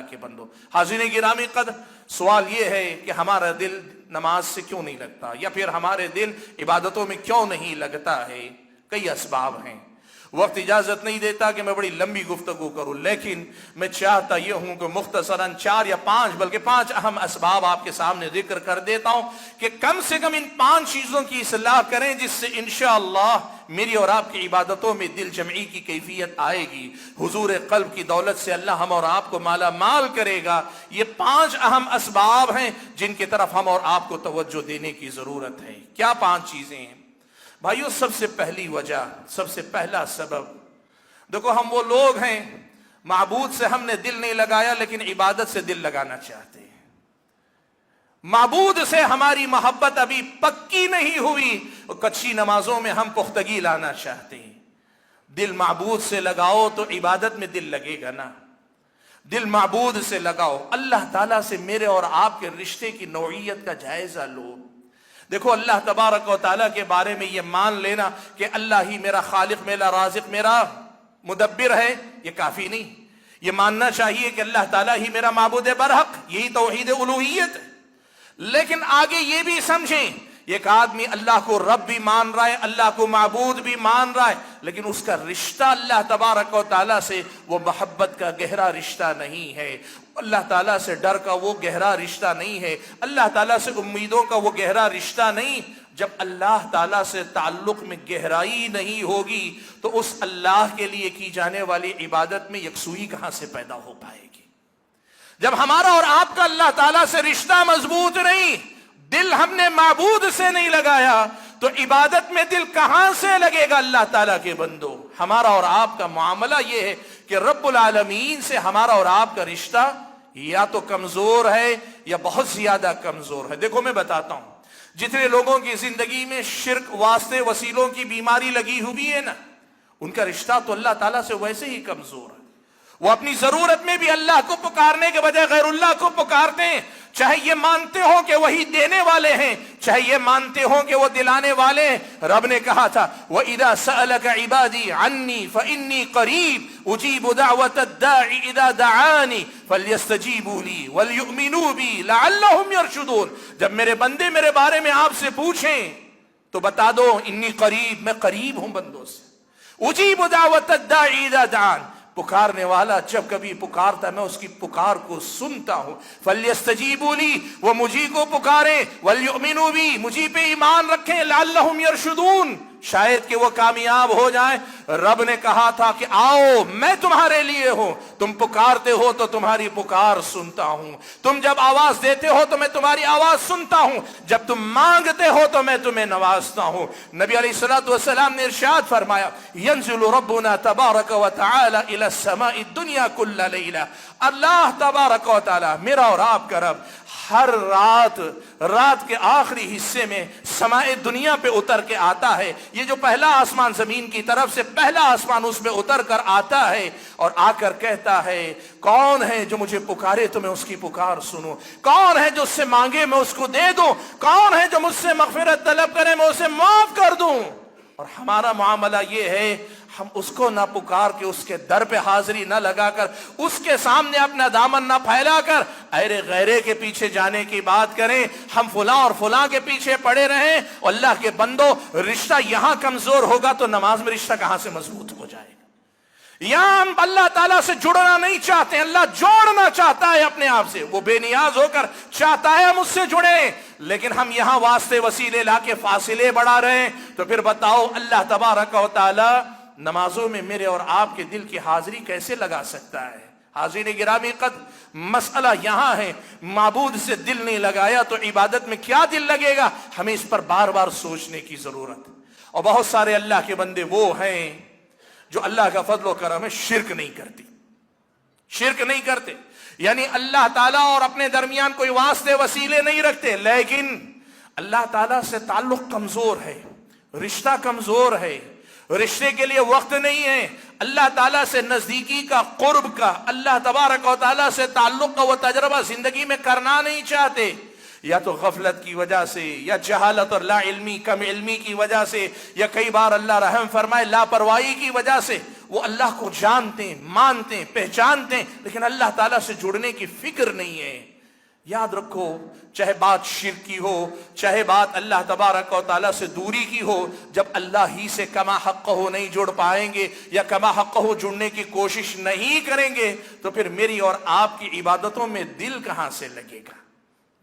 کے بندو حاضرین گرامی قدر، سوال یہ ہے کہ ہمارا دل نماز سے کیوں نہیں لگتا، یا پھر ہمارے دل عبادتوں میں کیوں نہیں لگتا ہے؟ کئی اسباب ہیں، وقت اجازت نہیں دیتا کہ میں بڑی لمبی گفتگو کروں، لیکن میں چاہتا یہ ہوں کہ مختصراً 4 یا 5 بلکہ 5 اہم اسباب آپ کے سامنے ذکر کر دیتا ہوں کہ کم سے کم ان 5 چیزوں کی اصلاح کریں، جس سے انشاءاللہ میری اور آپ کی عبادتوں میں دل جمعی کی کیفیت آئے گی، حضور قلب کی دولت سے اللہ ہم اور آپ کو مالا مال کرے گا۔ یہ 5 اہم اسباب ہیں جن کی طرف ہم اور آپ کو توجہ دینے کی ضرورت ہے۔ کیا 5 چیزیں ہیں بھائیو؟ سب سے پہلی وجہ، سب سے پہلا سبب، دیکھو ہم وہ لوگ ہیں معبود سے ہم نے دل نہیں لگایا لیکن عبادت سے دل لگانا چاہتے ہیں۔ معبود سے ہماری محبت ابھی پکی نہیں ہوئی، کچی نمازوں میں ہم پختگی لانا چاہتے ہیں۔ دل معبود سے لگاؤ تو عبادت میں دل لگے گا نا، دل معبود سے لگاؤ۔ اللہ تعالیٰ سے میرے اور آپ کے رشتے کی نوعیت کا جائزہ لو۔ دیکھو اللہ تبارک و تعالیٰ کے بارے میں یہ مان لینا کہ اللہ ہی میرا خالق، میرا رازق، میرا مدبر ہے، یہ کافی نہیں۔ یہ ماننا چاہیے کہ اللہ تعالیٰ ہی میرا معبود برحق، یہی توحید الوہیت ہے۔ لیکن آگے یہ بھی سمجھیں، ایک آدمی اللہ کو رب بھی مان رہا ہے، اللہ کو معبود بھی مان رہا ہے، لیکن اس کا رشتہ اللہ تبارک و تعالیٰ سے وہ محبت کا گہرا رشتہ نہیں ہے، اللہ تعالیٰ سے ڈر کا وہ گہرا رشتہ نہیں ہے، اللہ تعالیٰ سے امیدوں کا وہ گہرا رشتہ نہیں۔ جب اللہ تعالیٰ سے تعلق میں گہرائی نہیں ہوگی تو اس اللہ کے لیے کی جانے والی عبادت میں یکسوئی کہاں سے پیدا ہو پائے گی؟ جب ہمارا اور آپ کا اللہ تعالیٰ سے رشتہ مضبوط نہیں، دل ہم نے معبود سے نہیں لگایا، تو عبادت میں دل کہاں سے لگے گا اللہ تعالیٰ کے بندو؟ ہمارا اور آپ کا معاملہ یہ ہے کہ رب العالمین سے ہمارا اور آپ کا رشتہ یا تو کمزور ہے یا بہت زیادہ کمزور ہے۔ دیکھو میں بتاتا ہوں، جتنے لوگوں کی زندگی میں شرک، واسطے، وسیلوں کی بیماری لگی ہوئی ہے نا، ان کا رشتہ تو اللہ تعالیٰ سے ویسے ہی کمزور ہے۔ وہ اپنی ضرورت میں بھی اللہ کو پکارنے کے بجائے غیر اللہ کو پکارتے ہیں، چاہے یہ مانتے ہو کہ وہی دینے والے ہیں، چاہے یہ مانتے ہو کہ وہ دلانے والے ہیں۔ رب نے کہا تھا وَإِذَا سَأَلَكَ عِبَادِي عَنِّي فَإِنِّي قَرِيبٌ أُجِيبُ دَعْوَةَ الدَّاعِ إِذَا دَعَانِ فَلْيَسْتَجِيبُوا لِي وَلْيُؤْمِنُوا بِي لَعَلَّهُمْ يَرْشُدُونَ۔ جب میرے بندے میرے بارے میں آپ سے پوچھیں تو بتا دو انی قریب، میں قریب ہوں بندوں سے۔ اجیب دعوت الداعی اذا دعان، پکارنے والا جب کبھی پکارتا میں اس کی پکار کو سنتا ہوں۔ فَلْيَسْتَجِيبُوا لِي، وہ مجھے کو پکاریں، وَلْيُؤْمِنُوا بِي، مجھے پہ ایمان رکھیں، لَعَلَّهُمْ يَرْشُدُونَ، شاید کہ وہ کامیاب ہو جائیں۔ رب نے کہا تھا کہ آؤ میں تمہارے لیے ہوں، تم پکارتے ہو تو تمہاری پکار سنتا ہوں، تم جب آواز دیتے ہو تو میں تمہاری آواز سنتا ہوں، جب تم مانگتے ہو تو میں تمہیں نوازتا ہوں۔ نبی علیہ السلام نے ارشاد فرمایا ينزل ربنا تبارک و تعالی الى السماء الدنیا کل لیلہ، اللہ تبارک و تعالی میرا اور آپ کا رب ہر رات کے آخری حصے میں سماء دنیا پہ اتر کے آتا ہے۔ یہ جو پہلا آسمان زمین کی طرف سے پہلا آسمان اس میں اتر کر آتا ہے اور آ کر کہتا ہے کون ہے جو مجھے پکارے تو میں اس کی پکار سنوں، کون ہے جو اس سے مانگے میں اس کو دے دوں، کون ہے جو مجھ سے مغفرت طلب کرے میں اسے معاف کر دوں۔ اور ہمارا معاملہ یہ ہے ہم اس کو نہ پکار کے اس کے در پہ حاضری نہ لگا کر اس کے سامنے اپنا دامن نہ پھیلا کر ایرے غیرے کے پیچھے جانے کی بات کریں، ہم فلاں اور فلاں کے پیچھے پڑے رہیں۔ اللہ کے بندو، رشتہ یہاں کمزور ہوگا تو نماز میں رشتہ کہاں سے مضبوط ہو جائے گا؟ یہاں ہم اللہ تعالیٰ سے جڑنا نہیں چاہتے، اللہ جوڑنا چاہتا ہے اپنے آپ سے، وہ بے نیاز ہو کر چاہتا ہے ہم اس سے جڑیں، لیکن ہم یہاں واسطے وسیلے لا کے فاصلے بڑھا رہے ہیں۔ تو پھر بتاؤ اللہ تبارک و تعالی نمازوں میں میرے اور آپ کے دل کی حاضری کیسے لگا سکتا ہے؟ حاضرین گرامی قدر، مسئلہ یہاں ہے، معبود سے دل نہیں لگایا تو عبادت میں کیا دل لگے گا؟ ہمیں اس پر بار بار سوچنے کی ضرورت ہے۔ اور بہت سارے اللہ کے بندے وہ ہیں جو اللہ کا فضل و کرم ہے شرک نہیں کرتے، شرک نہیں کرتے، یعنی اللہ تعالیٰ اور اپنے درمیان کوئی واسطے وسیلے نہیں رکھتے، لیکن اللہ تعالیٰ سے تعلق کمزور ہے، رشتہ کمزور ہے، رشتے کے لیے وقت نہیں ہے، اللہ تعالیٰ سے نزدیکی کا، قرب کا، اللہ تبارک و تعالیٰ سے تعلق کا وہ تجربہ زندگی میں کرنا نہیں چاہتے، یا تو غفلت کی وجہ سے، یا جہالت اور لا علمی، کم علمی کی وجہ سے، یا کئی بار اللہ رحم فرمائے لاپرواہی کی وجہ سے۔ وہ اللہ کو جانتے ہیں، مانتے ہیں، پہچانتے ہیں، لیکن اللہ تعالیٰ سے جڑنے کی فکر نہیں ہے۔ یاد رکھو، چاہے بات شرک کی ہو، چاہے بات اللہ تبارک و تعالیٰ سے دوری کی ہو، جب اللہ ہی سے کما حق ہو نہیں جڑ پائیں گے یا کما حق ہو جڑنے کی کوشش نہیں کریں گے تو پھر میری اور آپ کی عبادتوں میں دل کہاں سے لگے گا؟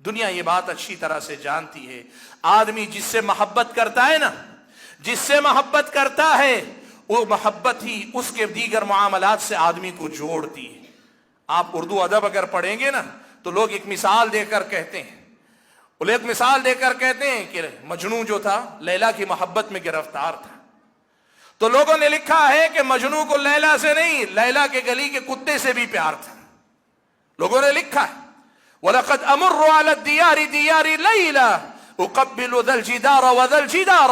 دنیا یہ بات اچھی طرح سے جانتی ہے، آدمی جس سے محبت کرتا ہے نا، جس سے محبت کرتا ہے، وہ محبت ہی اس کے دیگر معاملات سے آدمی کو جوڑتی ہے۔ آپ اردو ادب اگر پڑھیں گے نا تو لوگ ایک مثال دے کر کہتے ہیں کہ مجنو جو تھا لیلا کی محبت میں گرفتار تھا، تو لوگوں نے لکھا ہے کہ مجنو کو لیلا سے نہیں، لیلا کے گلی کے کتے سے بھی پیار تھا۔ لوگوں نے لکھا ہے وَلَقَدْ أَمُرُّ عَلَى الدِّيَارِ دِيَارِ لَيْلَا أُقَبِّلُ ذَا الْجِدَارَ وَذَا الْجِدَارَ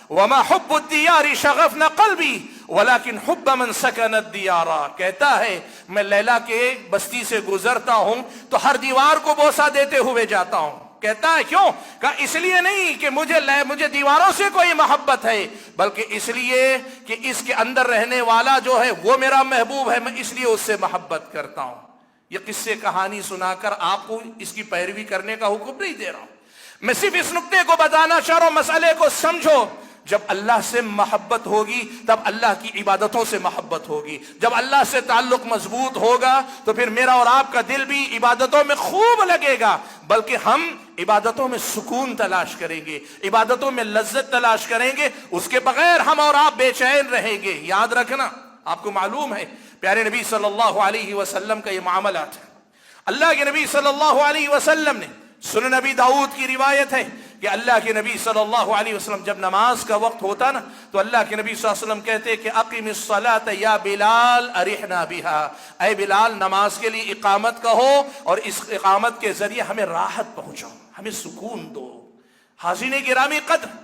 وَمَا حُبُّ الدِّيَارِ شَغَفْنَ قَلْبِي وَلَكِنْ حُبَّ مَنْ سَكَنَ الدِّيَارَ۔ کہتا ہے میں لیلا کے بستی سے گزرتا ہوں تو ہر دیوار کو بوسہ دیتے ہوئے جاتا ہوں۔ کہتا ہے کیوں؟ کہا اس لیے نہیں کہ مجھے دیواروں سے کوئی محبت ہے، بلکہ اس لیے کہ اس کے اندر رہنے والا جو ہے وہ میرا محبوب ہے، میں اس لیے اس سے محبت کرتا ہوں۔ یہ قصے کہانی سنا کر آپ کو اس کی پیروی کرنے کا حکم نہیں دے رہا ہوں، میں صرف اس نقطے کو بتانا چاہ رہا ہوں، مسئلے کو سمجھو۔ جب اللہ سے محبت ہوگی تب اللہ کی عبادتوں سے محبت ہوگی، جب اللہ سے تعلق مضبوط ہوگا تو پھر میرا اور آپ کا دل بھی عبادتوں میں خوب لگے گا، بلکہ ہم عبادتوں میں سکون تلاش کریں گے، عبادتوں میں لذت تلاش کریں گے، اس کے بغیر ہم اور آپ بے چین رہیں گے۔ یاد رکھنا، آپ کو معلوم ہے پیارے نبی صلی اللہ علیہ وسلم کا یہ معاملات ہے۔ اللہ کے نبی صلی اللہ علیہ وسلم نے، سنن نبی داؤد کی روایت ہے کہ اللہ کے نبی صلی اللہ علیہ وسلم جب نماز کا وقت ہوتا نا تو اللہ کے نبی صلی اللہ علیہ وسلم کہتے کہ اقیم الصلاۃ یا بلال ارحنا بہا، اے بلال نماز کے لیے اقامت کہو اور اس اقامت کے ذریعے ہمیں راحت پہنچاؤ، ہمیں سکون دو۔ حاضرین گرامی قدر،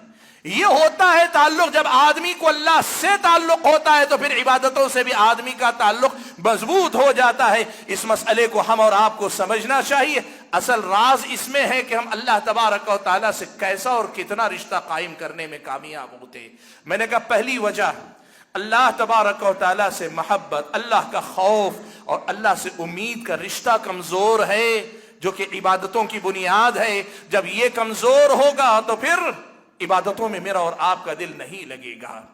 یہ ہوتا ہے تعلق، جب آدمی کو اللہ سے تعلق ہوتا ہے تو پھر عبادتوں سے بھی آدمی کا تعلق مضبوط ہو جاتا ہے۔ اس مسئلے کو ہم اور آپ کو سمجھنا چاہیے۔ اصل راز اس میں ہے کہ ہم اللہ تبارک و تعالیٰ سے کیسا اور کتنا رشتہ قائم کرنے میں کامیاب ہوتے ہیں۔ میں نے کہا پہلی وجہ اللہ تبارک و تعالیٰ سے محبت، اللہ کا خوف اور اللہ سے امید کا رشتہ کمزور ہے، جو کہ عبادتوں کی بنیاد ہے۔ جب یہ کمزور ہوگا تو پھر عبادتوں میں میرا اور آپ کا دل نہیں لگے گا۔